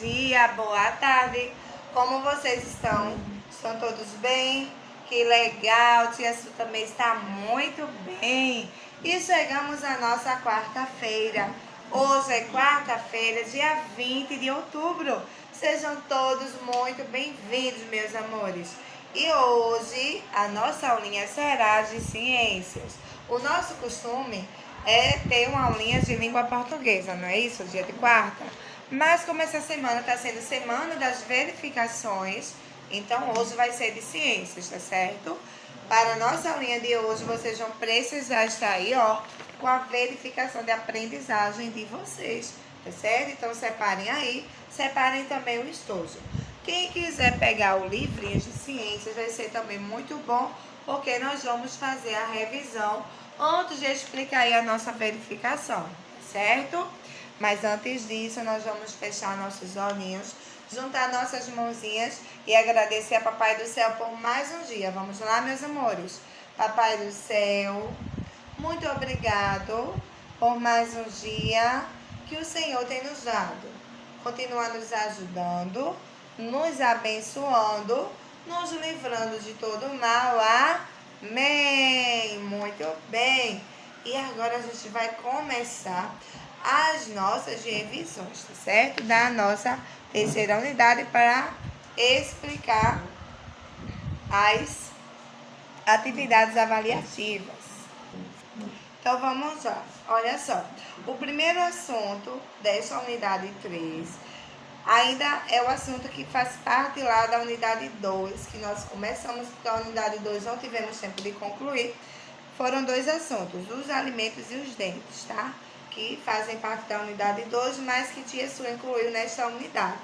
dia, boa tarde. Como vocês estão? Estão todos bem? Que legal, tia Su também está muito bem. E chegamos à nossa quarta-feira. Hoje é quarta-feira, dia 20 de outubro. Sejam todos muito bem-vindos, meus amores. E hoje a nossa aulinha será de ciências. O nosso costume é ter uma aulinha de língua portuguesa, não é isso? Dia de quarta. Mas como essa semana está sendo semana das verificações, então hoje vai ser de ciências, tá certo? Para a nossa aulinha de hoje, vocês vão precisar estar aí, ó, com a verificação de aprendizagem de vocês, tá certo? Então separem aí, separem também o estojo. Quem quiser pegar o livrinho de ciências vai ser também muito bom, porque nós vamos fazer a revisão antes de explicar aí a nossa verificação, certo? Mas antes disso, nós vamos fechar nossos olhinhos, juntar nossas mãozinhas e agradecer a Papai do Céu por mais um dia. Vamos lá, meus amores? Papai do Céu, muito obrigado por mais um dia que o Senhor tem nos dado. Continua nos ajudando, nos abençoando, nos livrando de todo mal. Amém! Muito bem! E agora a gente vai começar as nossas revisões, tá certo? Da nossa terceira unidade para explicar as atividades avaliativas. Então vamos lá, olha só. O primeiro assunto dessa unidade 3 ainda é o assunto que faz parte lá da unidade 2, que nós começamos, porque a unidade 2 não tivemos tempo de concluir. Foram dois assuntos, os alimentos e os dentes, tá? Que fazem parte da unidade 2, mas que tia Su incluiu nesta unidade.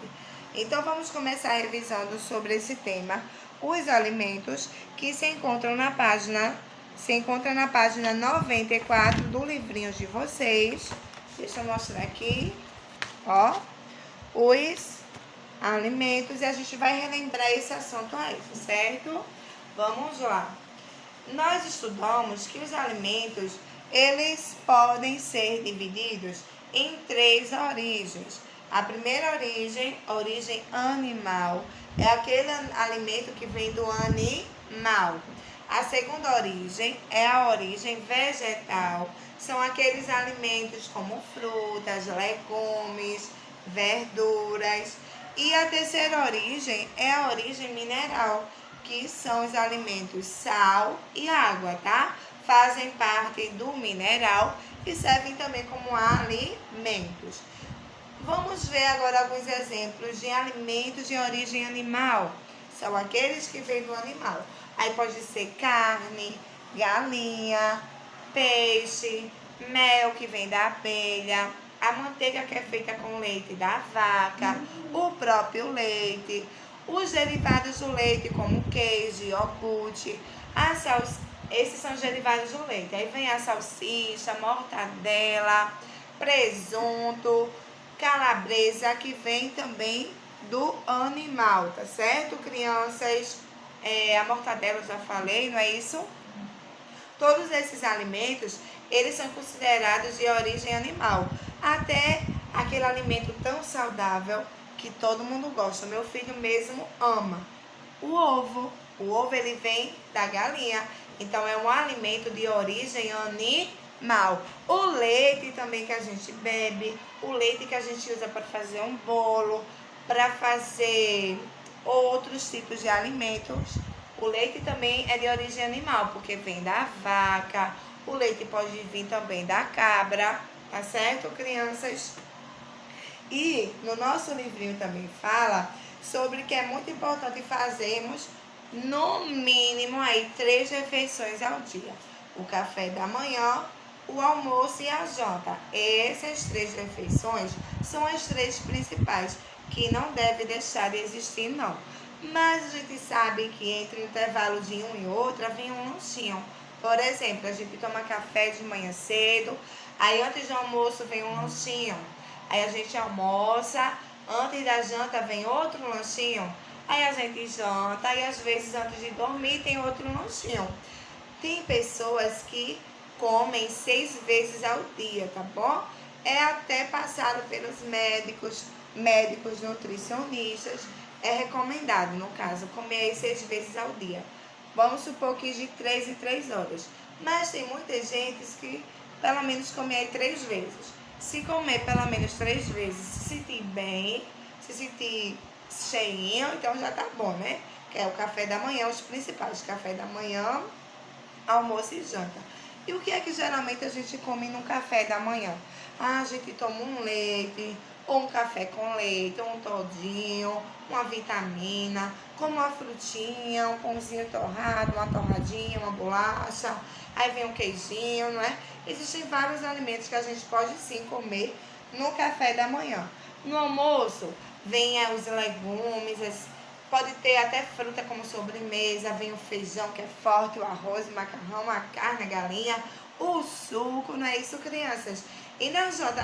Então, vamos começar revisando sobre esse tema, os alimentos, que se encontram na página 94 do livrinho de vocês. Deixa eu mostrar aqui, ó, os alimentos, e a gente vai relembrar esse assunto aí, certo? Vamos lá. Nós estudamos que os alimentos, eles podem ser divididos em três origens. A primeira origem, origem animal, é aquele alimento que vem do animal. A segunda origem é a origem vegetal. São aqueles alimentos como frutas, legumes, verduras. E a terceira origem é a origem mineral, que são os alimentos sal e água, tá? Fazem parte do mineral e servem também como alimentos. Vamos ver agora alguns exemplos de alimentos de origem animal. São aqueles que vêm do animal. Aí pode ser carne, galinha, peixe, mel que vem da abelha, a manteiga que é feita com leite da vaca, o próprio leite, os derivados do leite, como queijo, iogurte, esses são os derivados do leite. Aí vem a salsicha, mortadela, presunto, calabresa, que vem também do animal, tá certo, crianças? A mortadela eu já falei, não é isso? Todos esses alimentos, eles são considerados de origem animal. Até aquele alimento tão saudável que todo mundo gosta. Meu filho mesmo ama. O ovo. O ovo, ele vem da galinha. Então, é um alimento de origem animal. O leite também que a gente bebe. O leite que a gente usa para fazer um bolo. Para fazer outros tipos de alimentos. O leite também é de origem animal, porque vem da vaca. O leite pode vir também da cabra. Tá certo, crianças? E no nosso livrinho também fala sobre que é muito importante fazermos no mínimo aí 3 refeições ao dia. O café da manhã, o almoço e a janta. Essas 3 refeições são as 3 principais, que não deve deixar de existir, não. Mas a gente sabe que entre o intervalo de um e outro vem um lanchinho. Por exemplo, a gente toma café de manhã cedo, aí antes do almoço vem um lanchinho. Aí a gente almoça, antes da janta vem outro lanchinho. Aí a gente janta e às vezes antes de dormir tem outro lanchinho. Tem pessoas que comem 6 vezes ao dia, tá bom? é até passado pelos médicos nutricionistas, é recomendado, no caso, comer aí 6 vezes ao dia. Vamos supor que de 3 em 3 horas. Mas tem muita gente que pelo menos come aí 3 vezes. Se comer pelo menos 3 vezes, se sentir bem, se sentir cheinho, então já tá bom, né? Que é o café da manhã, os principais: café da manhã, almoço e janta. E o que é que geralmente a gente come no café da manhã? Ah, a gente toma um leite, ou um café com leite, ou um todinho, uma vitamina, como uma frutinha, um pãozinho torrado, uma torradinha, uma bolacha, aí vem um queijinho, não é? Existem vários alimentos que a gente pode sim comer no café da manhã. No almoço, vem os legumes, pode ter até fruta como sobremesa, vem o feijão que é forte, o arroz, o macarrão, a carne, a galinha, o suco, não é isso, crianças? E na janta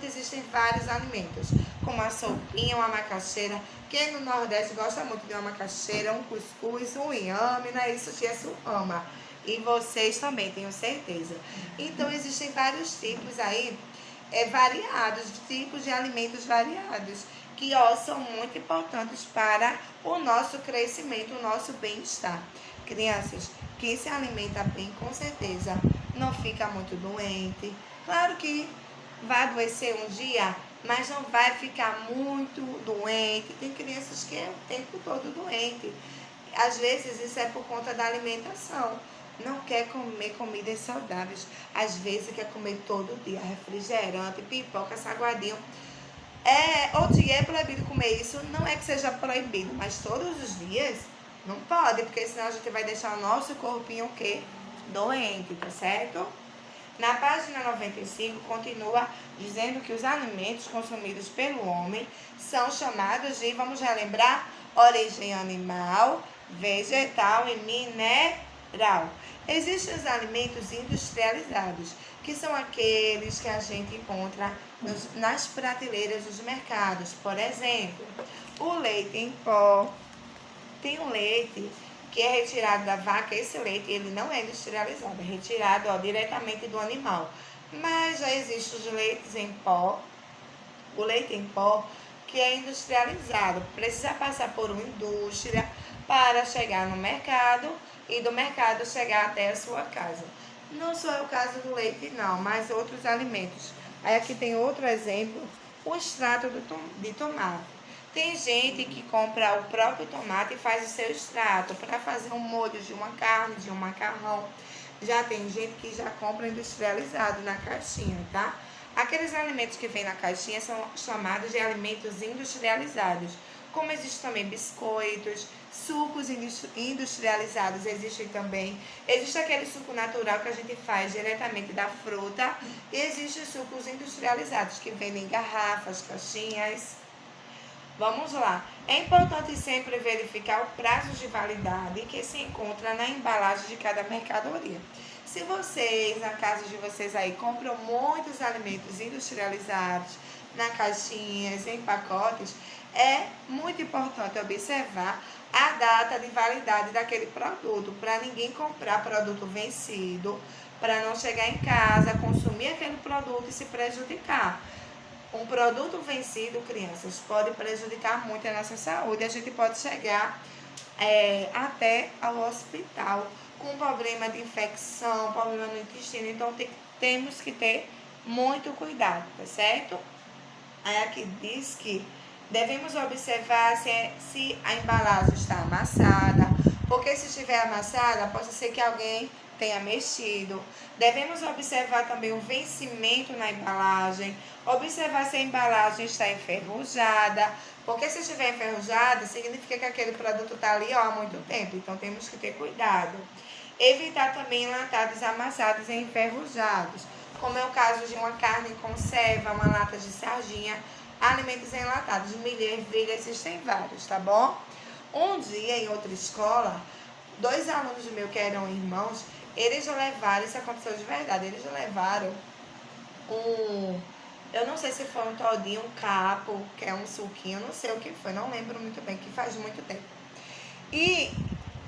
existem vários alimentos, como a sopinha, uma macaxeira. Quem no Nordeste gosta muito de uma macaxeira, um cuscuz, um inhame, não é isso, tia Su ama. E vocês também, tenho certeza. Então existem vários tipos aí, variados, tipos de alimentos variados, que são muito importantes para o nosso crescimento, o nosso bem-estar. Crianças, quem se alimenta bem, com certeza, não fica muito doente. Claro que vai adoecer um dia, mas não vai ficar muito doente. Tem crianças que é o tempo todo doente. Às vezes isso é por conta da alimentação. Não quer comer comidas saudáveis. Às vezes quer comer todo dia refrigerante, pipoca, salgadinho. O dia é proibido comer isso, não é que seja proibido, mas todos os dias não pode, porque senão a gente vai deixar o nosso corpinho o quê? Doente, tá certo? Na página 95 continua dizendo que os alimentos consumidos pelo homem são chamados de, vamos relembrar, origem animal, vegetal e mineral. Existem os alimentos industrializados, que são aqueles que a gente encontra nas prateleiras dos mercados. Por exemplo, o leite em pó. Tem um leite que é retirado da vaca. Esse leite ele não é industrializado, é retirado diretamente do animal. Mas já existem os leites em pó. O leite em pó que é industrializado, precisa passar por uma indústria para chegar no mercado e do mercado chegar até a sua casa. Não só é o caso do leite não, mas outros alimentos. Aí aqui tem outro exemplo, o extrato de tomate. Tem gente que compra o próprio tomate e faz o seu extrato para fazer um molho de uma carne, de um macarrão. Já tem gente que já compra industrializado na caixinha, tá? Aqueles alimentos que vêm na caixinha são chamados de alimentos industrializados. Como existem também biscoitos, sucos industrializados existem também. Existe aquele suco natural que a gente faz diretamente da fruta. E existem sucos industrializados que vendem em garrafas, caixinhas. Vamos lá. É importante sempre verificar o prazo de validade que se encontra na embalagem de cada mercadoria. Se vocês, na casa de vocês aí, compram muitos alimentos industrializados, na caixinhas, em pacotes, é muito importante observar a data de validade daquele produto, para ninguém comprar produto vencido, para não chegar em casa, consumir aquele produto e se prejudicar. Um produto vencido, crianças, pode prejudicar muito a nossa saúde. A gente pode chegar até ao hospital com problema de infecção, problema no intestino. Então, temos que ter muito cuidado, tá certo? Aí aqui diz que devemos observar se a embalagem está amassada, porque se estiver amassada, pode ser que alguém tenha mexido. Devemos observar também o vencimento na embalagem, observar se a embalagem está enferrujada, porque se estiver enferrujada, significa que aquele produto está ali há muito tempo, então temos que ter cuidado. Evitar também enlatados amassados e enferrujados, como é o caso de uma carne em conserva, uma lata de sardinha, alimentos enlatados, milho, ervilha, existem vários, tá bom? Um dia, em outra escola, 2 alunos meus que eram irmãos, eles já levaram, isso aconteceu de verdade, eles já levaram eu não sei se foi um todinho, um capo, que é um suquinho, não sei o que foi, não lembro muito bem, que faz muito tempo. E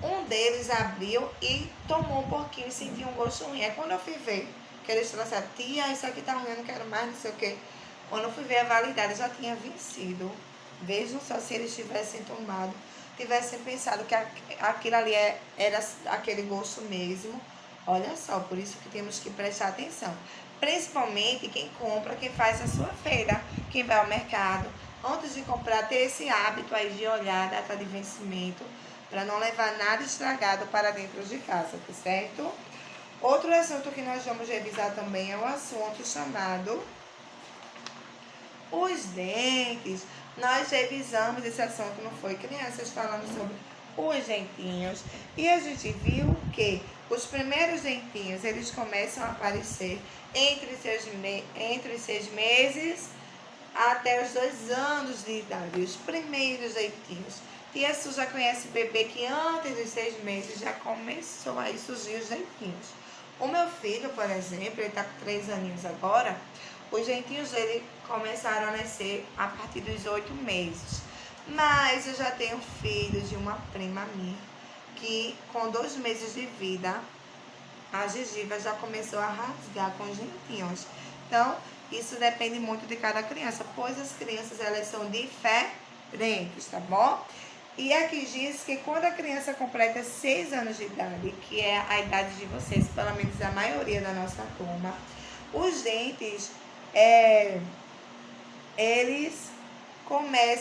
um deles abriu e tomou um pouquinho e sentiu um gosto ruim. É quando eu fui ver que eles trouxeram, tia, isso aqui tá ruim, eu não quero mais, não sei o quê. Quando eu fui ver a validade, já tinha vencido. Vejam só se eles tivessem tomado, tivessem pensado que aquilo ali era aquele gosto mesmo. Olha só, por isso que temos que prestar atenção. Principalmente quem compra, quem faz a sua feira, quem vai ao mercado. Antes de comprar, ter esse hábito aí de olhar a data de vencimento, para não levar nada estragado para dentro de casa, tá certo? Outro assunto que nós vamos revisar também é o assunto chamado os dentes. Nós revisamos esse assunto, não foi, crianças, falando sobre os dentinhos. E a gente viu que os primeiros dentinhos, eles começam a aparecer entre os 6 meses até os 2 anos de idade. Os primeiros dentinhos. E a Su já conhece bebê que antes dos 6 meses já começou a surgir os dentinhos. O meu filho, por exemplo, ele está com 3 aninhos agora. Os dentinhos dele começaram a nascer a partir dos 8 meses. Mas eu já tenho filho de uma prima minha que com 2 meses de vida, a gengiva já começou a rasgar com os dentinhos. Então, isso depende muito de cada criança, pois as crianças elas são diferentes, tá bom? E aqui diz que quando a criança completa 6 anos de idade, que é a idade de vocês, pelo menos a maioria da nossa turma, os dentes,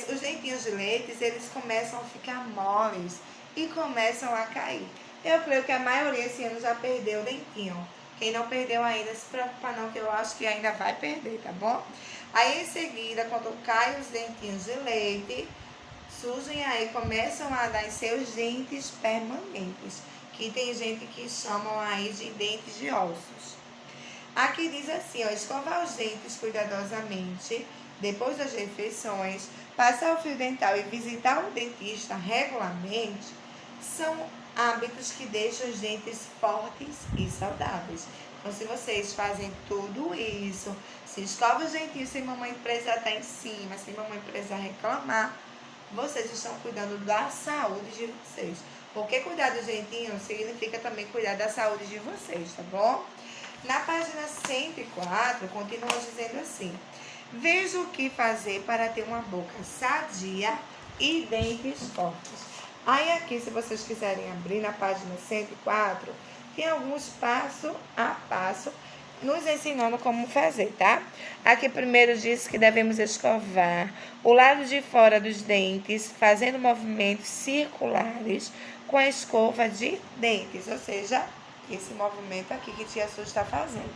os dentinhos de leite, eles começam a ficar moles e começam a cair. Eu creio que a maioria esse ano já perdeu o dentinho. Quem não perdeu ainda, se preocupa não, que eu acho que ainda vai perder, tá bom? Aí em seguida, quando caem os dentinhos de leite, surgem aí, começam a dar seus dentes permanentes, que tem gente que chamam aí de dentes de ossos. Aqui diz assim, ó, escovar os dentes cuidadosamente, depois das refeições, passar o fio dental e visitar o dentista regularmente, são hábitos que deixam os dentes fortes e saudáveis. Então, se vocês fazem tudo isso, se escovam os dentinhos sem mamãe precisar estar em cima, sem mamãe precisar reclamar, vocês estão cuidando da saúde de vocês. Porque cuidar dos dentinhos significa também cuidar da saúde de vocês, tá bom? Na página 104, continua dizendo assim: veja o que fazer para ter uma boca sadia e dentes fortes. Aí aqui, se vocês quiserem abrir na página 104, tem alguns passo a passo nos ensinando como fazer, tá? Aqui primeiro diz que devemos escovar o lado de fora dos dentes, fazendo movimentos circulares com a escova de dentes, ou seja, esse movimento aqui que tia Su está fazendo.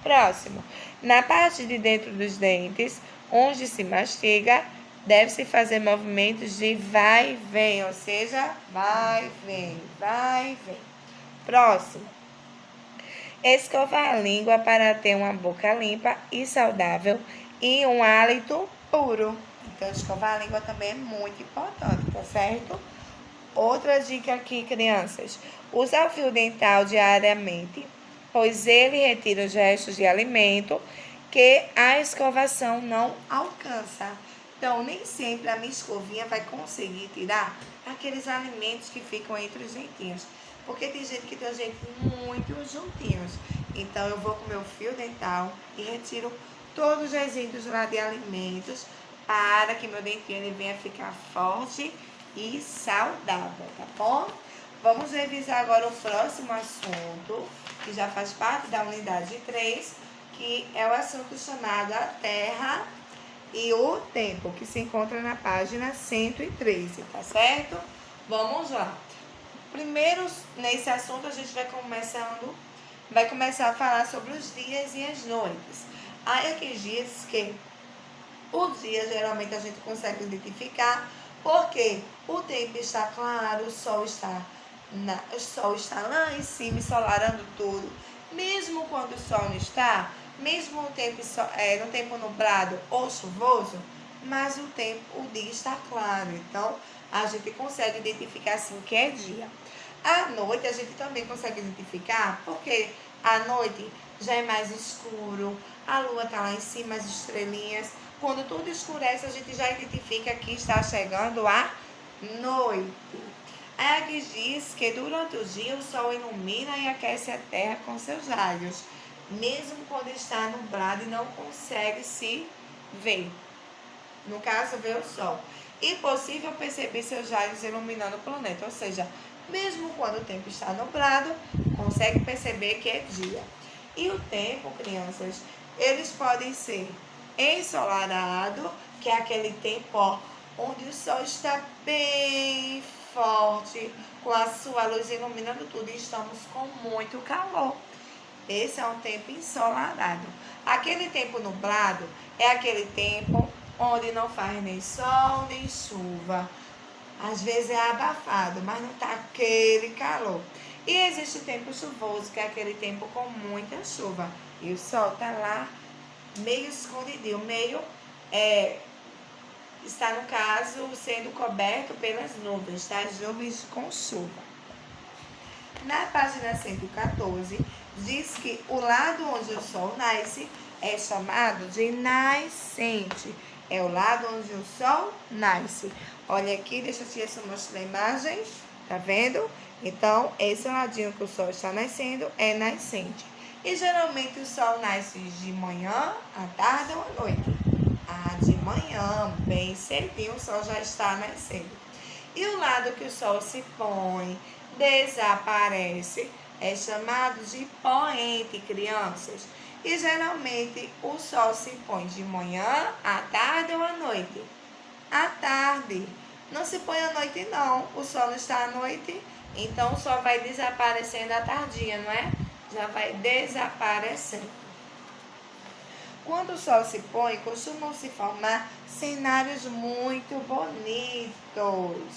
Próximo, na parte de dentro dos dentes, onde se mastiga, deve-se fazer movimentos de vai e vem, ou seja, vai, vem, vai e vem. Próximo, escovar a língua para ter uma boca limpa e saudável e um hálito puro. Então, escovar a língua também é muito importante, tá certo? Outra dica aqui, crianças. Usar o fio dental diariamente, pois ele retira os restos de alimento que a escovação não alcança. Então, nem sempre a minha escovinha vai conseguir tirar aqueles alimentos que ficam entre os dentinhos. Porque tem gente que tem os dentes muito juntinhos. Então, eu vou com o meu fio dental e retiro todos os resíduos lá de alimentos para que meu dentinho ele venha ficar forte e saudável, tá bom? Vamos revisar agora o próximo assunto, que já faz parte da unidade 3, que é o assunto chamado a Terra e o Tempo, que se encontra na página 113, tá certo? Vamos lá. Primeiro, nesse assunto, a gente vai começar a falar sobre os dias e as noites. Aí aqui diz que o dia, geralmente, a gente consegue identificar porque o tempo está claro, o sol está lá em cima, ensolarando tudo. Mesmo quando o sol não está, mesmo no tempo nublado ou chuvoso, mas o dia está claro. Então, a gente consegue identificar assim que é dia. À noite, a gente também consegue identificar, porque à noite já é mais escuro, a lua está lá em cima, as estrelinhas. Quando tudo escurece, a gente já identifica que está chegando a noite. Aí aqui diz que durante o dia o sol ilumina e aquece a terra com seus raios. mesmo quando está nublado e não consegue se ver. No caso, ver o Sol. E possível perceber seus raios iluminando o planeta. Ou seja, mesmo quando o tempo está nublado, consegue perceber que é dia. E o tempo, crianças, eles podem ser ensolarado, que é aquele tempo, ó, onde o sol está bem forte, com a sua luz iluminando tudo e estamos com muito calor. Esse é um tempo ensolarado. Aquele tempo nublado é aquele tempo onde não faz nem sol nem chuva. Às vezes é abafado, mas não está aquele calor. E existe o tempo chuvoso, que é aquele tempo com muita chuva. E o sol está lá meio escondidinho, meio está, no caso, sendo coberto pelas nuvens, tá? As nuvens com chuva. Na página 114, diz que o lado onde o sol nasce é chamado de nascente. É o lado onde o sol nasce. Olha aqui, deixa eu te mostrar a imagem. Tá vendo? Então, esse ladinho que o sol está nascendo é nascente. E geralmente o sol nasce de manhã, à tarde ou à noite. De manhã, bem cedinho, o sol já está nascendo. E o lado que o sol se põe, desaparece, é chamado de poente, crianças. E geralmente o sol se põe de manhã, à tarde ou à noite? À tarde. Não se põe à noite não, o sol não está à noite, então o sol vai desaparecendo à tardinha, não é? Já vai desaparecendo. Quando o sol se põe, costumam se formar cenários muito bonitos,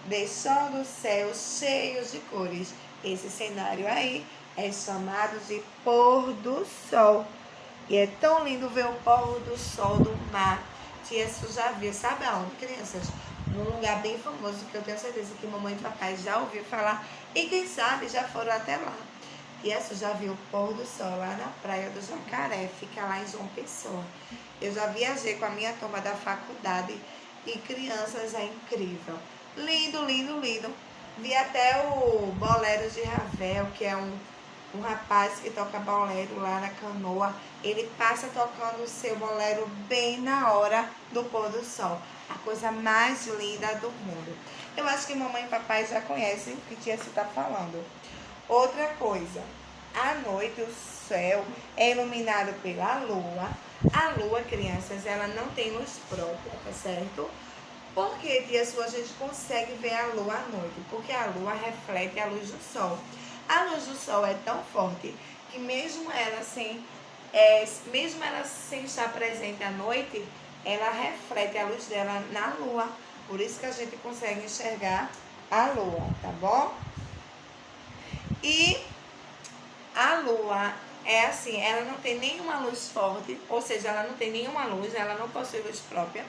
deixando o céu cheio de cores. Esse cenário aí é chamado de pôr do sol. E é tão lindo ver o pôr do sol do mar. Tia, você já viu, sabe aonde, crianças? Num lugar bem famoso, que eu tenho certeza que mamãe e papai já ouviram falar. E quem sabe já foram até lá. E essa já viu o pôr do sol lá na praia do Jacaré, fica lá em João Pessoa. Eu já viajei com a minha turma da faculdade e crianças, é incrível. Lindo, lindo, lindo. Vi até o Bolero de Ravel, que é um rapaz que toca bolero lá na canoa. Ele passa tocando o seu bolero bem na hora do pôr do sol. A coisa mais linda do mundo. Eu acho que mamãe e papai já conhecem o que tia está falando. Outra coisa, à noite o céu é iluminado pela lua. A lua, crianças, ela não tem luz própria, tá certo? Por que, tia Su, a gente consegue ver a lua à noite? Porque a lua reflete a luz do sol. A luz do sol é tão forte que mesmo ela sem estar presente à noite, ela reflete a luz dela na lua. Por isso que a gente consegue enxergar a lua, tá bom? E a lua é assim, ela não tem nenhuma luz forte, ou seja, ela não tem nenhuma luz, ela não possui luz própria.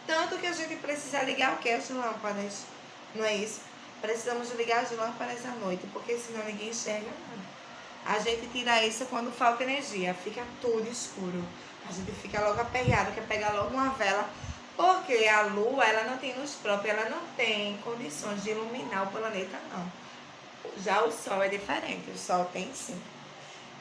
Tanto que a gente precisa ligar o que? As lâmpadas, não é isso? Precisamos ligar as lâmpadas à noite, porque senão ninguém enxerga nada. A gente tira isso quando falta energia, fica tudo escuro. A gente fica logo aperreado, quer pegar logo uma vela, porque a lua, ela não tem luz própria, ela não tem condições de iluminar o planeta, não. Já o sol é diferente, o sol tem sim.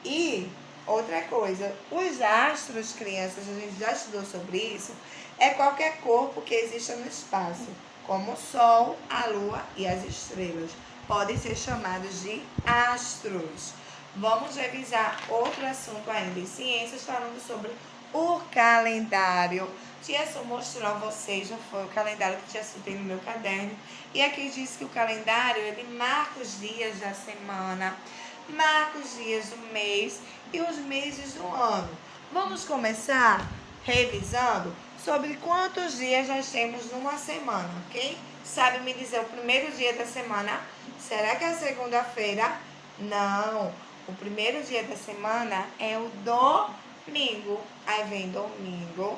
E outra coisa, os astros, crianças, a gente já estudou sobre isso, é qualquer corpo que exista no espaço, como o sol, a lua e as estrelas. Podem ser chamados de astros. Vamos revisar outro assunto ainda em ciências, falando sobre o calendário. Tia Su mostrou a vocês, já foi o calendário que Tia Su tem no meu caderno. E aqui diz que o calendário, ele marca os dias da semana, marca os dias do mês e os meses do ano. Vamos começar revisando sobre quantos dias nós temos numa semana, ok? Sabe me dizer o primeiro dia da semana? Será que é segunda-feira? Não. O primeiro dia da semana é o domingo. Aí vem domingo,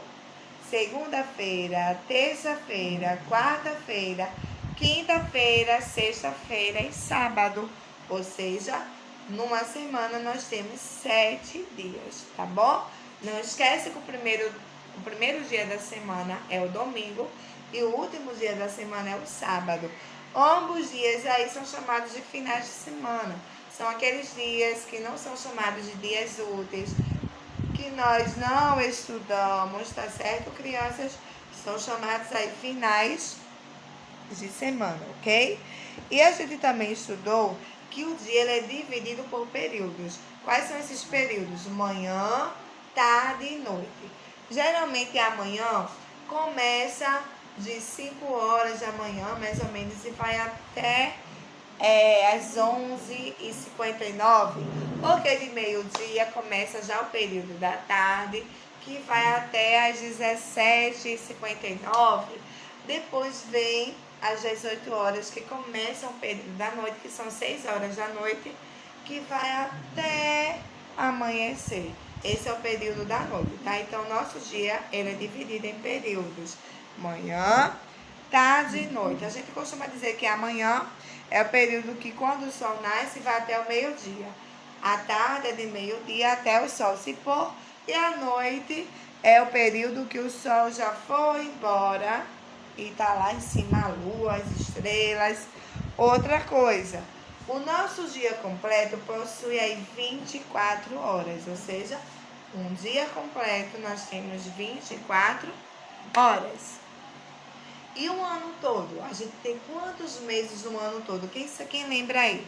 segunda-feira, terça-feira, quarta-feira, quinta-feira, sexta-feira e sábado. Ou seja, numa semana nós temos 7 dias, tá bom? Não esquece que o primeiro dia da semana é o domingo e o último dia da semana é o sábado. Ambos dias aí são chamados de finais de semana. são aqueles dias que não são chamados de dias úteis, que nós não estudamos, tá certo, crianças? São chamados aí finais de semana, ok? E a gente também estudou que o dia ele é dividido por períodos. Quais são esses períodos? Manhã, tarde e noite. Geralmente amanhã começa de 5 horas da manhã, mais ou menos, e vai até às 11h59, porque de meio-dia começa já o período da tarde, que vai até às 17h59. Depois vem às 18 horas, que começa o período da noite, que são 6 horas da noite, que vai até amanhecer. Esse é o período da noite, tá? Então, nosso dia, ele é dividido em períodos. Manhã, tarde e noite. A gente costuma dizer que amanhã é o período que quando o sol nasce vai até o meio-dia. A tarde é de meio-dia até o sol se pôr. E a noite é o período que o sol já foi embora e tá lá em cima a lua, as estrelas. Outra coisa, o nosso dia completo possui aí 24 horas, ou seja, um dia completo nós temos 24 horas. E o ano todo? A gente tem quantos meses no ano todo? Quem lembra aí?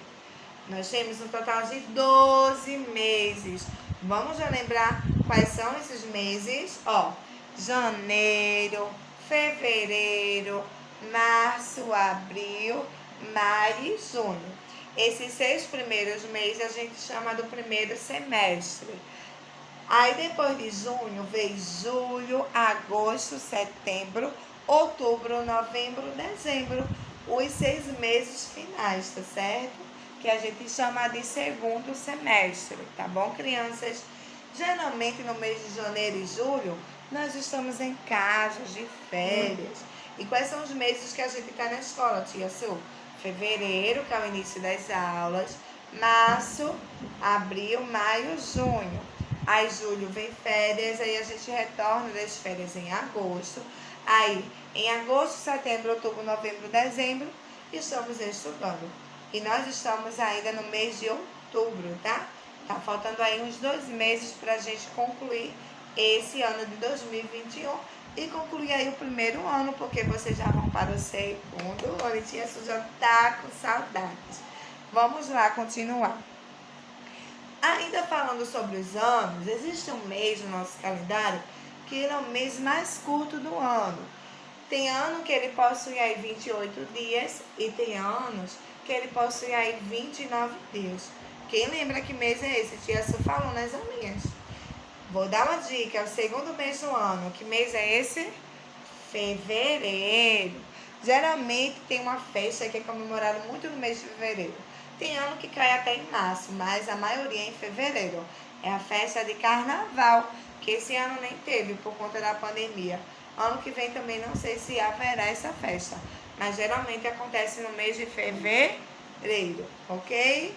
Nós temos um total de 12 meses. Vamos já lembrar quais são esses meses? Ó, janeiro, fevereiro, março, abril, maio e junho. Esses 6 primeiros meses a gente chama do primeiro semestre. Aí depois de junho vem julho, agosto, setembro, outubro, novembro, dezembro. Os 6 meses finais, tá certo? Que a gente chama de segundo semestre, tá bom, crianças? Geralmente no mês de janeiro e julho, nós estamos em casa, de férias. E quais são os meses que a gente está na escola, tia Su? Fevereiro, que é o início das aulas, março, abril, maio, junho. Aí julho vem férias, aí a gente retorna das férias em agosto. Aí em agosto, setembro, outubro, novembro, dezembro, estamos estudando. E nós estamos ainda no mês de outubro, tá? Tá faltando aí uns 2 meses para a gente concluir esse ano de 2021 e concluir aí o primeiro ano, porque vocês já vão para o segundo ano e tia Su já tá com saudades. Vamos lá continuar. Ainda falando sobre os anos, existe um mês no nosso calendário que é o mês mais curto do ano. Tem ano que ele possui aí 28 dias e tem anos que ele possui aí 29 dias. Quem lembra que mês é esse? Tia Su falou nas aulinhas. Vou dar uma dica, é o segundo mês do ano. Que mês é esse? Fevereiro. Geralmente tem uma festa que é comemorada muito no mês de fevereiro. Tem ano que cai até em março, mas a maioria é em fevereiro. É a festa de carnaval, que esse ano nem teve por conta da pandemia. Ano que vem também não sei se haverá essa festa, mas geralmente acontece no mês de fevereiro, ok?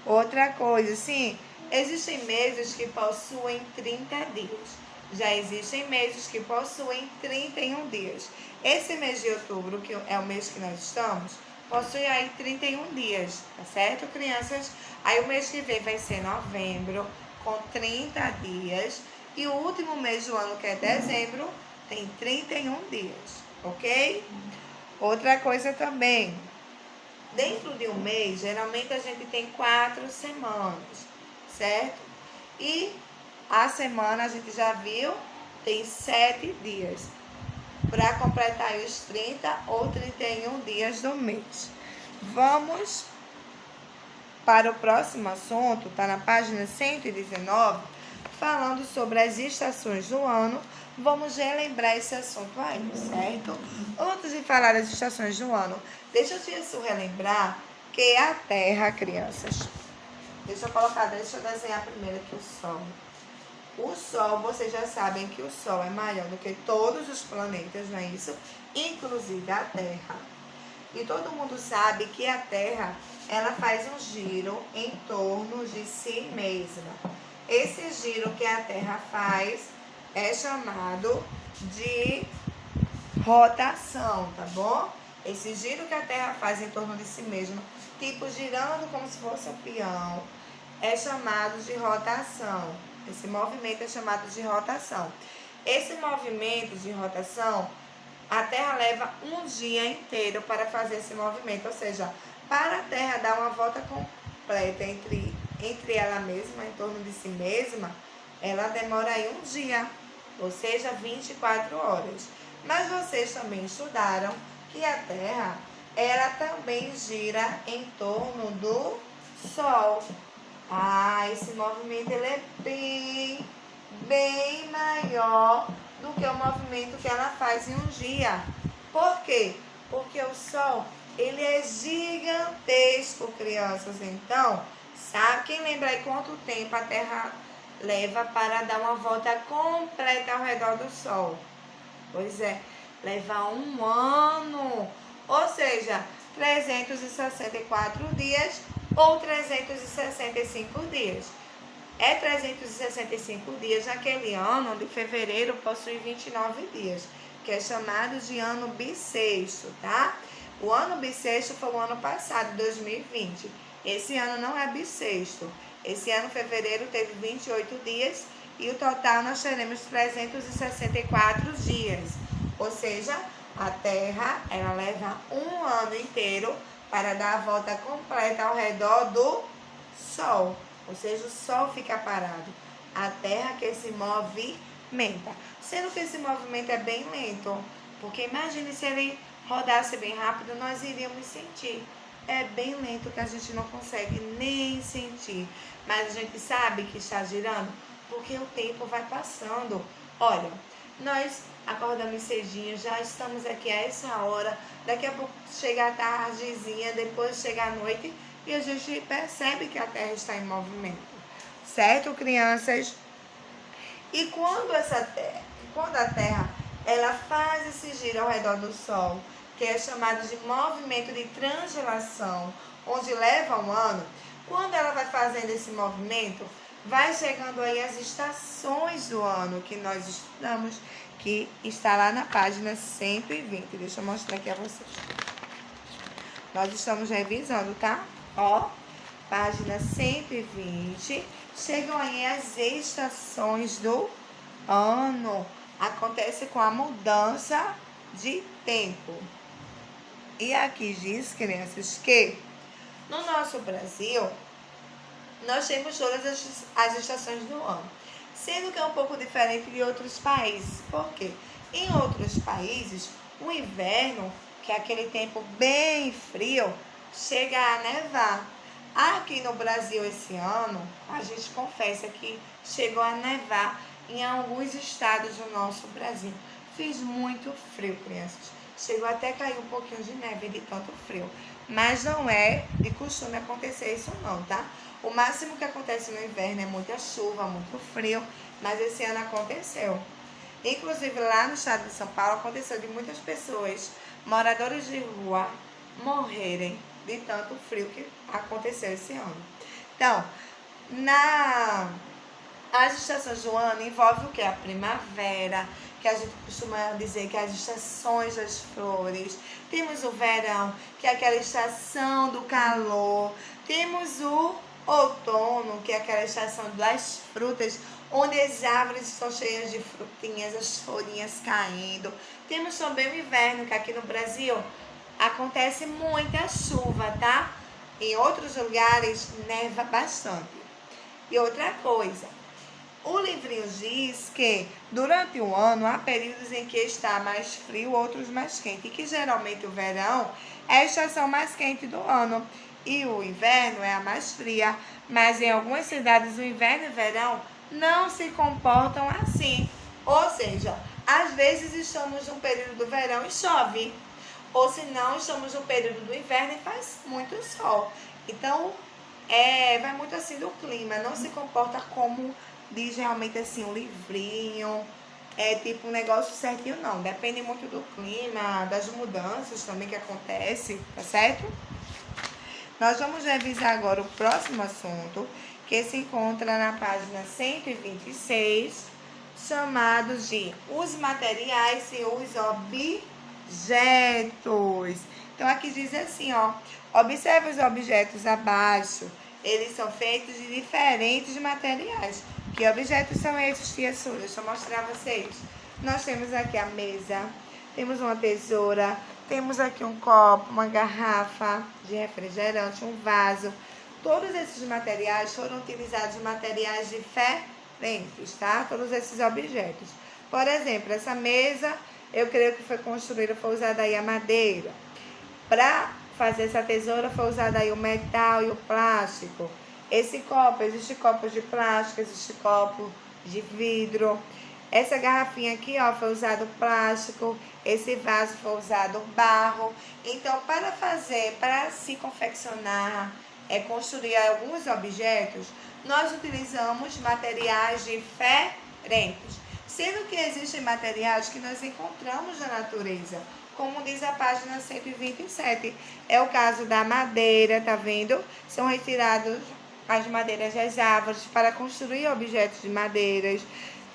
Outra coisa, sim, existem meses que possuem 30 dias. Já existem meses que possuem 31 dias. Esse mês de outubro, que é o mês que nós estamos, possui aí 31 dias, tá certo, crianças? Aí o mês que vem vai ser novembro, com 30 dias. E o último mês do ano, que é dezembro, tem 31 dias, ok? Outra coisa também, dentro de um mês, geralmente a gente tem 4 semanas, certo? E a semana, a gente já viu, tem 7 dias. Para completar os 30 ou 31 dias do mês. Vamos para o próximo assunto, está na página 119, falando sobre as estações do ano. Vamos relembrar esse assunto aí, certo? Antes de falar das estações do ano, deixa eu relembrar que a Terra, crianças, deixa eu desenhar primeiro aqui o Sol. O Sol, vocês já sabem que o Sol é maior do que todos os planetas, não é isso? Inclusive a Terra. E todo mundo sabe que a Terra, ela faz um giro em torno de si mesma. Esse giro que a Terra faz é chamado de rotação, tá bom? Esse giro que a Terra faz em torno de si mesma, tipo girando como se fosse um peão, é chamado de rotação. Esse movimento é chamado de rotação. Esse movimento de rotação, a Terra leva um dia inteiro para fazer esse movimento, ou seja, para a Terra dar uma volta completa entre ela mesma, em torno de si mesma, ela demora aí um dia, ou seja, 24 horas. Mas vocês também estudaram que a Terra, ela também gira em torno do Sol. Esse movimento ele é bem maior do que o movimento que ela faz em um dia. Por quê? Porque o Sol, ele é gigantesco, crianças. Então, sabe quem lembra aí quanto tempo a Terra leva para dar uma volta completa ao redor do Sol? Pois é, leva um ano. Ou seja, 364 dias ou 365 dias. É 365 dias naquele ano de fevereiro possui 29 dias, que é chamado de ano bissexto, tá? O ano bissexto foi o ano passado, 2020. Esse ano não é bissexto. Esse ano, fevereiro, teve 28 dias e o total nós teremos 364 dias. Ou seja, a Terra, ela leva um ano inteiro para dar a volta completa ao redor do Sol. Ou seja, o Sol fica parado. A Terra que se movimenta. Sendo que esse movimento é bem lento. Porque imagine se ele rodasse bem rápido, nós iríamos sentir. É bem lento que a gente não consegue nem sentir. Mas a gente sabe que está girando porque o tempo vai passando. Olha, nós acordamos cedinho, já estamos aqui a essa hora. Daqui a pouco chega a tardezinha, depois chega a noite e a gente percebe que a Terra está em movimento. Certo, crianças? E quando a Terra ela faz esse giro ao redor do Sol, que é chamado de movimento de translação, onde leva um ano, quando ela vai fazendo esse movimento, vai chegando aí as estações do ano que nós estudamos, que está lá na página 120. Deixa eu mostrar aqui a vocês. Nós estamos revisando, tá? Ó, página 120. Chegam aí as estações do ano. Acontece com a mudança de tempo. E aqui diz, crianças, que no nosso Brasil, nós temos todas as estações do ano. Sendo que é um pouco diferente de outros países. Por quê? Em outros países, o inverno, que é aquele tempo bem frio, chega a nevar. Aqui no Brasil esse ano, a gente confessa que chegou a nevar em alguns estados do nosso Brasil. Fiz muito frio, crianças. Chegou até a cair um pouquinho de neve de tanto frio. Mas não é de costume acontecer isso não, tá? O máximo que acontece no inverno é muita chuva, muito frio, mas esse ano aconteceu. Inclusive lá no estado de São Paulo aconteceu de muitas pessoas, moradores de rua, morrerem de tanto frio que aconteceu esse ano. Então, as estações do ano envolvem o que? A primavera, que a gente costuma dizer que é as estações das flores. Temos o verão, que é aquela estação do calor. Temos o outono, que é aquela estação das frutas, onde as árvores estão cheias de frutinhas, as folhinhas caindo. Temos também o inverno, que aqui no Brasil acontece muita chuva, tá? Em outros lugares neva bastante. E outra coisa, o livrinho diz que durante o ano há períodos em que está mais frio, outros mais quente. E que geralmente o verão é a estação mais quente do ano. E o inverno é a mais fria. Mas em algumas cidades o inverno e o verão não se comportam assim. Ou seja, às vezes estamos no período do verão e chove. Ou se não, estamos no período do inverno e faz muito sol. Então, vai muito assim do clima. Não se comporta como diz realmente assim um livrinho. É tipo um negócio certinho, não. Depende muito do clima, das mudanças também que acontece, tá certo? Nós vamos revisar agora o próximo assunto, que se encontra na página 126, chamado de os materiais e os objetos. Então, aqui diz assim, ó. Observe os objetos abaixo. Eles são feitos de diferentes materiais. Que objetos são esses, tia Su? Deixa eu mostrar a vocês. Nós temos aqui a mesa, temos uma tesoura, temos aqui um copo, uma garrafa de refrigerante, um vaso. Todos esses materiais foram utilizados de materiais diferentes, tá? Todos esses objetos. Por exemplo, essa mesa, eu creio que foi construída, foi usada aí a madeira. Para fazer essa tesoura foi usado aí o metal e o plástico. Esse copo, existe copos de plástico, existe copo de vidro. Essa garrafinha aqui, ó, foi usado plástico. Esse vaso foi usado barro. Então, para se confeccionar, construir alguns objetos, nós utilizamos materiais diferentes. Sendo que existem materiais que nós encontramos na natureza, como diz a página 127. É o caso da madeira, tá vendo? São retiradas as madeiras das árvores para construir objetos de madeiras.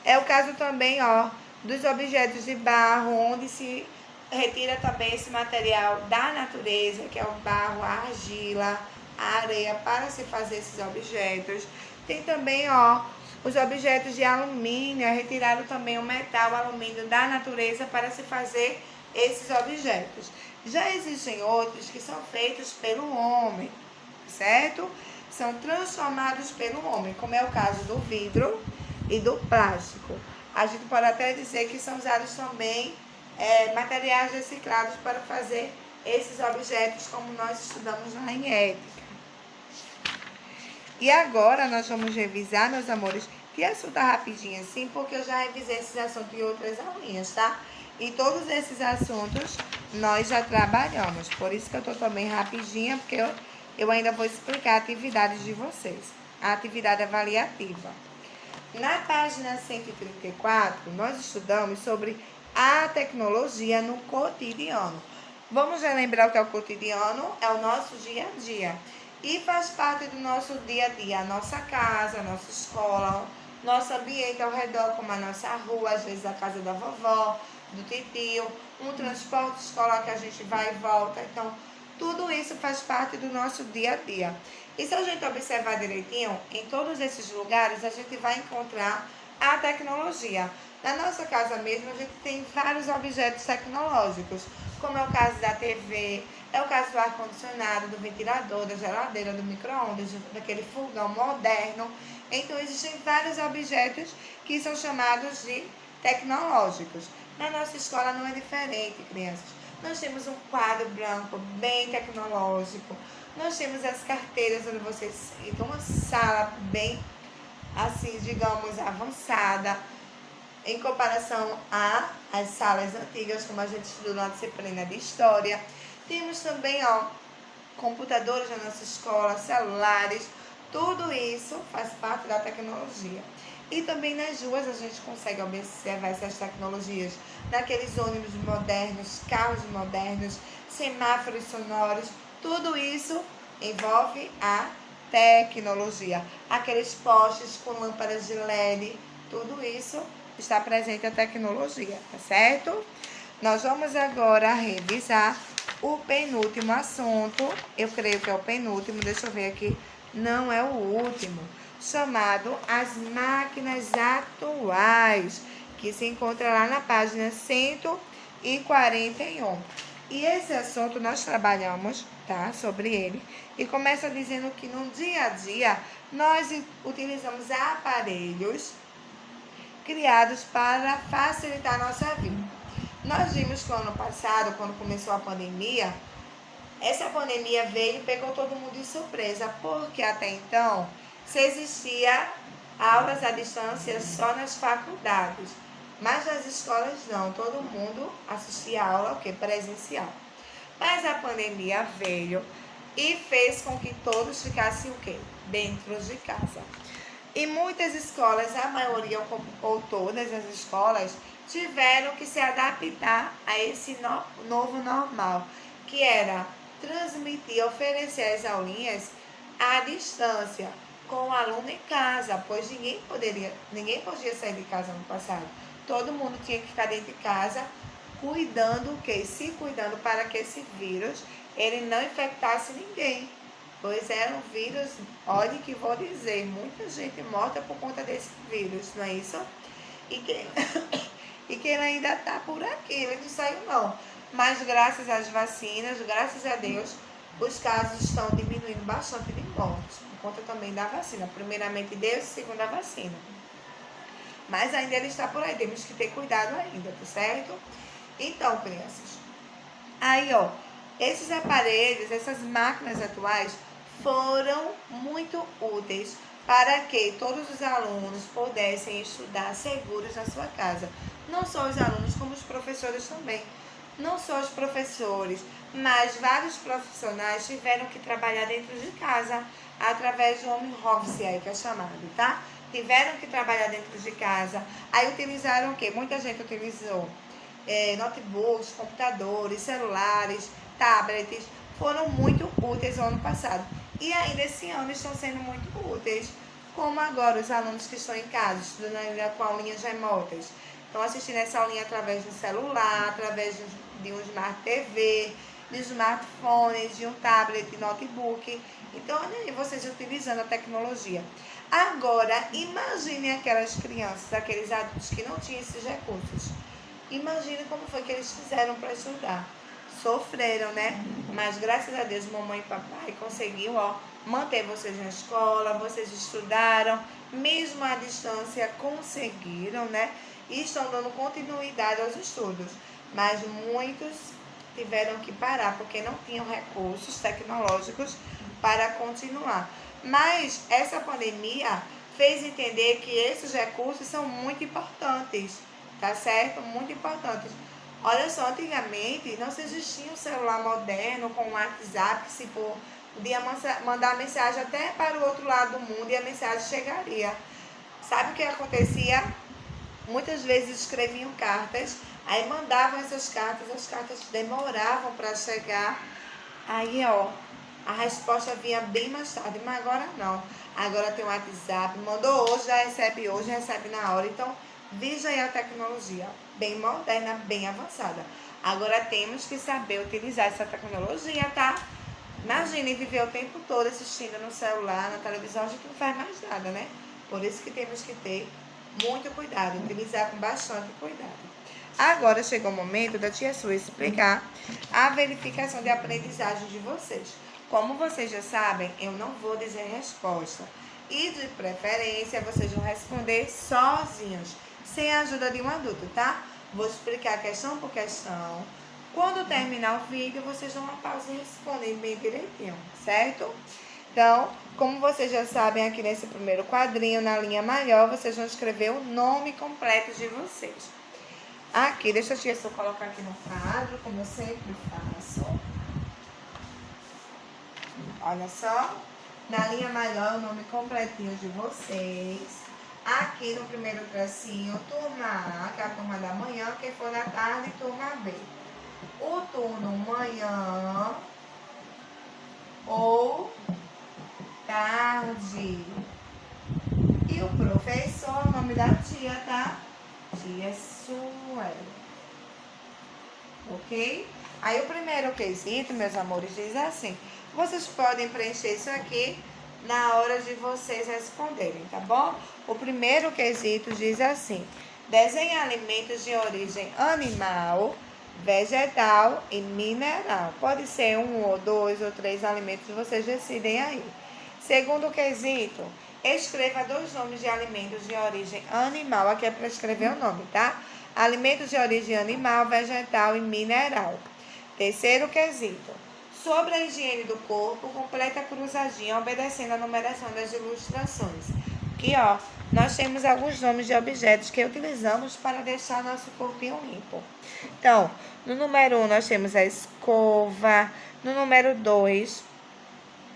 É o caso também, ó, dos objetos de barro, onde se retira também esse material da natureza, que é o barro, a argila, a areia, para se fazer esses objetos. Tem também, ó, os objetos de alumínio, é retirado também o metal, o alumínio da natureza para se fazer esses objetos. Já existem outros que são feitos pelo homem, certo? São transformados pelo homem, como é o caso do vidro e do plástico. A gente pode até dizer que são usados também materiais reciclados para fazer esses objetos, como nós estudamos lá em ética. E agora nós vamos revisar, meus amores, que assunto rapidinho assim, porque eu já revisei esses assuntos em outras aulinhas, tá? E todos esses assuntos nós já trabalhamos. Por isso que eu tô também rapidinha, porque eu ainda vou explicar a atividade de vocês. A atividade avaliativa. Na página 134, nós estudamos sobre a tecnologia no cotidiano. Vamos relembrar o que é o cotidiano? É o nosso dia a dia. E faz parte do nosso dia a dia, a nossa casa, a nossa escola, nosso ambiente ao redor, como a nossa rua, às vezes a casa da vovó, do titio, um transporte escolar que a gente vai e volta. Então, tudo isso faz parte do nosso dia a dia. E se a gente observar direitinho, em todos esses lugares a gente vai encontrar a tecnologia. Na nossa casa mesmo, a gente tem vários objetos tecnológicos, como é o caso da TV, é o caso do ar-condicionado, do ventilador, da geladeira, do micro-ondas, daquele fogão moderno. Então, existem vários objetos que são chamados de tecnológicos. Na nossa escola não é diferente, crianças. Nós temos um quadro branco bem tecnológico. Nós temos as carteiras onde vocês sentam, uma sala bem, assim, digamos, avançada, em comparação às salas antigas, como a gente estudou na disciplina de História. Temos também, ó, computadores na nossa escola, celulares, tudo isso faz parte da tecnologia. E também nas ruas a gente consegue observar essas tecnologias, naqueles ônibus modernos, carros modernos, semáforos sonoros, tudo isso envolve a tecnologia. Aqueles postes com lâmpadas de LED, tudo isso está presente a tecnologia, tá certo? Nós vamos agora revisar o penúltimo assunto, eu creio que é o penúltimo, deixa eu ver aqui, não é o último, chamado as máquinas atuais, que se encontra lá na página 141. E esse assunto nós trabalhamos, tá, sobre ele, e começa dizendo que no dia a dia nós utilizamos aparelhos criados para facilitar a nossa vida. Nós vimos que o ano passado, quando começou a pandemia, essa pandemia veio e pegou todo mundo de surpresa, porque até então se existia aulas à distância só nas faculdades, mas nas escolas não, todo mundo assistia a aula presencial. Mas a pandemia veio e fez com que todos ficassem o quê? Dentro de casa. E muitas escolas, a maioria ou todas as escolas, tiveram que se adaptar a esse novo normal, que era transmitir, oferecer as aulinhas à distância, com o aluno em casa, pois ninguém podia sair de casa no passado. Todo mundo tinha que ficar dentro de casa cuidando o quê? Se cuidando para que esse vírus, ele não infectasse ninguém. Pois era um vírus, olha que vou dizer, muita gente morta por conta desse vírus, não é isso? E que, e que ele ainda está por aqui, ele não saiu não. Mas graças às vacinas, graças a Deus, os casos estão diminuindo bastante de mortes, por conta também da vacina. Primeiramente Deus, segundo a vacina. Mas ainda ele está por aí, temos que ter cuidado ainda, tá certo? Então, crianças, aí ó, esses aparelhos, essas máquinas atuais foram muito úteis para que todos os alunos pudessem estudar seguros na sua casa. Não só os alunos, como os professores também. Não só os professores, mas vários profissionais tiveram que trabalhar dentro de casa através do home office aí que é chamado, tá? Tiveram que trabalhar dentro de casa. Aí utilizaram o quê? Muita gente utilizou notebooks, computadores, celulares, tablets. Foram muito úteis no ano passado. E ainda esse ano estão sendo muito úteis. Como agora os alunos que estão em casa, estudando ainda com aulinhas remotas. Estão assistindo essa aulinha através do celular, através de um Smart TV, de smartphones, de um tablet, de notebook. Então, olha aí, vocês utilizando a tecnologia. Agora, imagine aquelas crianças, aqueles adultos que não tinham esses recursos. Imagine como foi que eles fizeram para estudar. Sofreram, né? Mas graças a Deus, mamãe e papai conseguiu, manter vocês na escola, vocês estudaram, mesmo à distância conseguiram, né? E estão dando continuidade aos estudos. Mas muitos tiveram que parar porque não tinham recursos tecnológicos para continuar. Mas essa pandemia fez entender que esses recursos são muito importantes, tá certo? Muito importantes. Olha só, antigamente não se existia um celular moderno com um WhatsApp que se podia mandar mensagem até para o outro lado do mundo e a mensagem chegaria. Sabe o que acontecia? Muitas vezes escreviam cartas, aí mandavam essas cartas, as cartas demoravam para chegar. Aí, a resposta vinha bem mais tarde, mas agora não. Agora tem o WhatsApp, mandou hoje, recebe na hora. Então, veja aí a tecnologia, bem moderna, bem avançada. Agora temos que saber utilizar essa tecnologia, tá? Imagine viver o tempo todo assistindo no celular, na televisão, a gente não faz mais nada, né? Por isso que temos que ter muito cuidado, utilizar com bastante cuidado. Agora chegou o momento da tia Su explicar a verificação de aprendizagem de vocês. Como vocês já sabem, eu não vou dizer resposta. E de preferência, vocês vão responder sozinhos, sem a ajuda de um adulto, tá? Vou explicar questão por questão. Quando terminar o vídeo, vocês dão uma pausa e respondem bem direitinho, certo? Então, como vocês já sabem, aqui nesse primeiro quadrinho, na linha maior, vocês vão escrever o nome completo de vocês. Aqui, deixa eu só colocar aqui no quadro, como eu sempre faço. Olha só, na linha maior, o nome completinho de vocês. Aqui no primeiro tracinho, turma A, que é a turma da manhã, quem for da tarde, turma B. O turno manhã ou tarde. E o professor, o nome da tia, tá? Tia Sueli. Ok? Aí o primeiro quesito, meus amores, diz assim: vocês podem preencher isso aqui na hora de vocês responderem, tá bom? O primeiro quesito diz assim: desenhe alimentos de origem animal, vegetal e mineral. Pode ser um ou dois ou três alimentos, vocês decidem aí. Segundo quesito, escreva 2 nomes de alimentos de origem animal. Aqui é para escrever o nome, tá? Alimentos de origem animal, vegetal e mineral. Terceiro quesito, sobre a higiene do corpo, completa a cruzadinha obedecendo a numeração das ilustrações. Aqui, nós temos alguns nomes de objetos que utilizamos para deixar nosso corpinho limpo. Então, no número 1 nós temos a escova, no número 2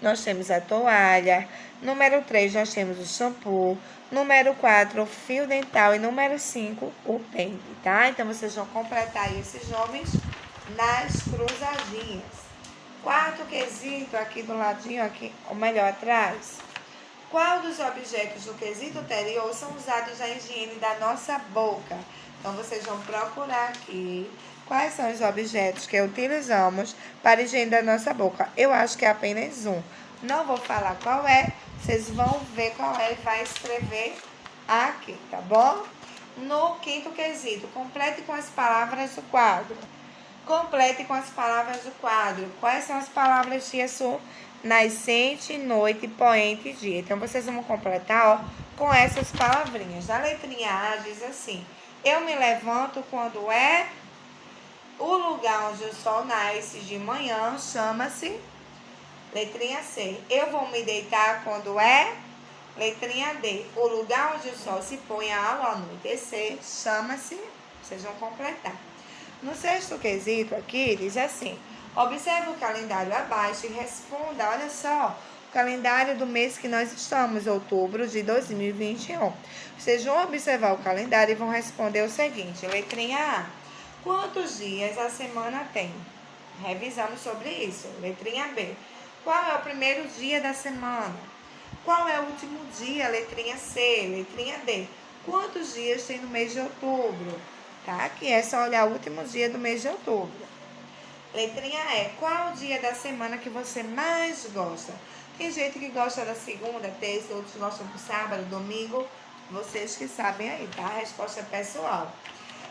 nós temos a toalha, número 3 nós temos o shampoo, número 4 o fio dental e número 5 o pente, tá? Então, vocês vão completar aí esses nomes nas cruzadinhas. Quarto quesito, aqui do ladinho, aqui, ou melhor, atrás. Qual dos objetos do quesito anterior são usados na higiene da nossa boca? Então, vocês vão procurar aqui Quais são os objetos que utilizamos para a higiene da nossa boca? Eu acho que é apenas um. Não vou falar qual é, vocês vão ver qual é e vai escrever aqui, tá bom? No quinto quesito, complete com as palavras do quadro. Complete com as palavras do quadro. Quais são as palavras, tia Su? Nascente, noite, poente e dia. Então, vocês vão completar, ó, com essas palavrinhas. A letrinha A diz assim: eu me levanto quando é o lugar onde o sol nasce de manhã, chama-se. Letrinha C. Eu vou me deitar quando é. Letrinha D. O lugar onde o sol se põe ao anoitecer, chama-se. Vocês vão completar. No sexto quesito aqui, diz assim: observe o calendário abaixo e responda, olha só, o calendário do mês que nós estamos, outubro de 2021. Vocês vão observar o calendário e vão responder o seguinte: letrinha A. Quantos dias a semana tem? Revisamos sobre isso. Letrinha B. Qual é o primeiro dia da semana? Qual é o último dia? Letrinha C. Letrinha D. Quantos dias tem no mês de outubro? Tá? Aqui é só olhar o último dia do mês de outubro. Letrinha E. Qual o dia da semana que você mais gosta? Tem gente que gosta da segunda, terça, outros gostam do sábado, domingo. Vocês que sabem aí, tá? A resposta é pessoal.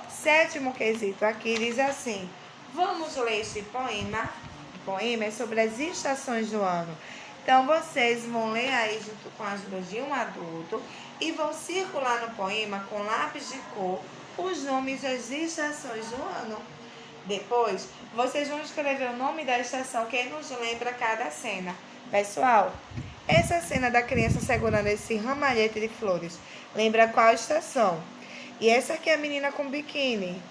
Sétimo quesito aqui diz assim: vamos ler este poema. O poema é sobre as estações do ano. Então, vocês vão ler aí junto com a ajuda de um adulto e vão circular no poema com lápis de cor os nomes das estações do ano. Depois, vocês vão escrever o nome da estação que nos lembra cada cena. Pessoal, essa cena da criança segurando esse ramalhete de flores lembra qual estação? E essa aqui é a menina com biquíni.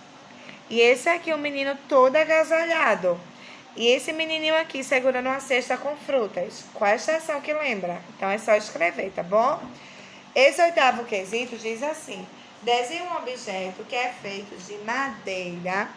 E esse aqui é o menino todo agasalhado. E esse menininho aqui segurando uma cesta com frutas. Qual a estação que lembra? Então, é só escrever, tá bom? Esse oitavo quesito diz assim: desenhe um objeto que é feito de madeira,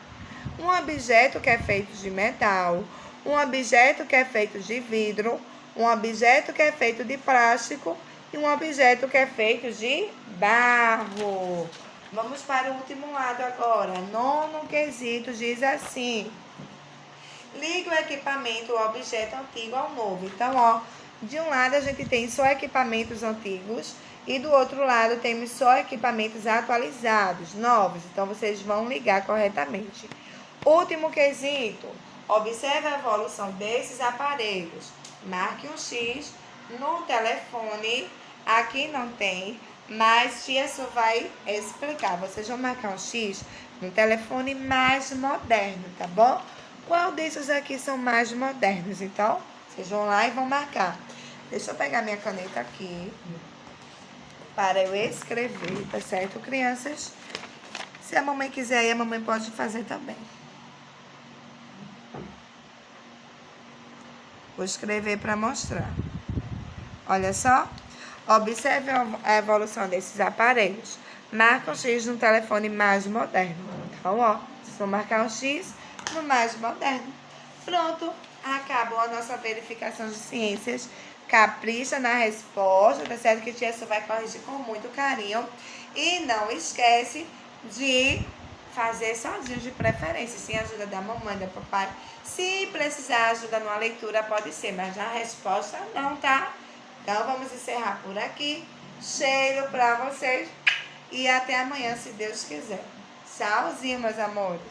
um objeto que é feito de metal, um objeto que é feito de vidro, um objeto que é feito de plástico e um objeto que é feito de barro. Vamos para o último lado agora. Nono quesito diz assim: ligue o equipamento, o objeto antigo ao novo. Então, ó, de um lado a gente tem só equipamentos antigos e do outro lado temos só equipamentos atualizados, novos. Então, vocês vão ligar corretamente. Último quesito: observe a evolução desses aparelhos. Marque um X no telefone. Aqui não tem, mas tia Su vai explicar. Vocês vão marcar um X no telefone mais moderno, tá bom? Qual desses aqui são mais modernos? Então, vocês vão lá e vão marcar. Deixa eu pegar minha caneta aqui para eu escrever, tá certo, crianças? Se a mamãe quiser, a mamãe pode fazer também. Vou escrever para mostrar. Olha só. Observe a evolução desses aparelhos. Marca um X no telefone mais moderno. Então, ó, vocês vão marcar um X no mais moderno. Pronto, acabou a nossa verificação de ciências. Capricha na resposta, tá certo? Que tia Su vai corrigir com muito carinho. E não esquece de fazer sozinho, de preferência, sem a ajuda da mamãe, da papai. Se precisar ajuda numa leitura, pode ser, mas na resposta não, tá? Então, vamos encerrar por aqui. Cheiro pra vocês. E até amanhã, se Deus quiser. Tchauzinho, meus amores.